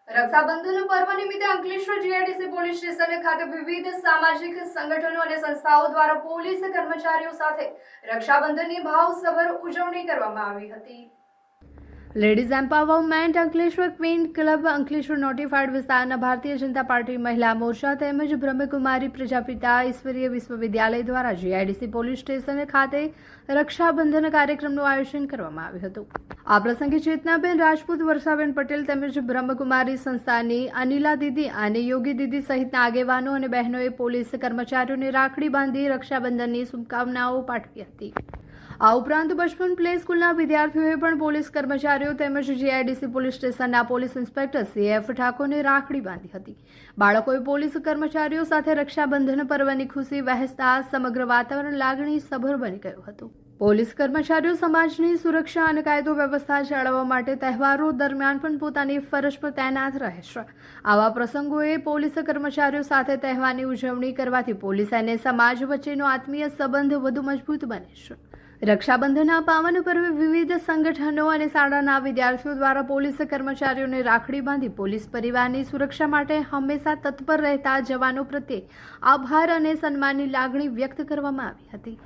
રક્ષાબંધન પર્વ નિમિત્તે Ankleshwar GIDC police station ખાતે વિવિધ સામાજિક સંગઠનો અને સંસ્થાઓ દ્વારા પોલીસ કર્મચારીઓ સાથે રક્ષાબંધનની ભાવસભર ઉજવણી કરવામાં આવી હતી. Ladies empowerment Ankleshwar queen club Ankleshwar notified વિસ્તારના ભારતીય જનતા પાર્ટી મહિલા મોરચા તેમજ બ્રહ્મકુમારી પ્રજાપિતા ઈશ્વરીય વિશ્વવિદ્યાલય દ્વારા જીઆઈડીસી પોલીસ સ્ટેશન ખાતે રક્ષાબંધન કાર્યક્રમનું આયોજન કરવામાં આવ્યું હતું. આ પ્રસંગે ચેતનાબેન રાજપૂત, વર્ષાબેન પટેલ તેમજ બ્રહ્મકુમારી સંસ્થાની અનિલા દીદી અને યોગી દીદી સહિતના આગેવાનો અને બહેનોએ પોલીસ કર્મચારીઓને રાખડી બાંધી રક્ષાબંધનની શુભકામનાઓ પાઠવી હતી. આ ઉપરાંત બચપન પ્લે સ્કૂલના વિદ્યાર્થીઓએ પણ પોલીસ કર્મચારીઓ તેમજ જીઆઈડીસી પોલીસ સ્ટેશનના પોલીસ ઇન્સ્પેક્ટર CF ઠાકોરને રાખડી બાંધી હતી. બાળકોએ પોલીસ કર્મચારીઓ સાથે રક્ષાબંધન પર્વની ખુશી વહેંચતા સમગ્ર વાતાવરણ લાગણી સભર બની ગયું હતું. પોલીસ કર્મચારીઓ સમાજની સુરક્ષા અને કાયદો વ્યવસ્થા જાળવવા માટે તહેવારો દરમિયાન પણ પોતાની ફરજ પર તૈનાત રહે છે. આવા પ્રસંગોએ પોલીસ કર્મચારીઓ સાથે તહેવારની ઉજવણી કરવાથી પોલીસ અને સમાજ વચ્ચેનો આત્મીય સંબંધ વધુ મજબૂત બને છે. રક્ષાબંધનના પાવન પર્વે વિવિધ સંગઠનો અને શાળાના વિદ્યાર્થીઓ દ્વારા પોલીસ કર્મચારીઓને રાખડી બાંધી પોલીસ પરિવારની સુરક્ષા માટે હંમેશા તત્પર રહેતા જવાનો પ્રત્યે આભાર અને સન્માનની લાગણી વ્યક્ત કરવામાં આવી હતી.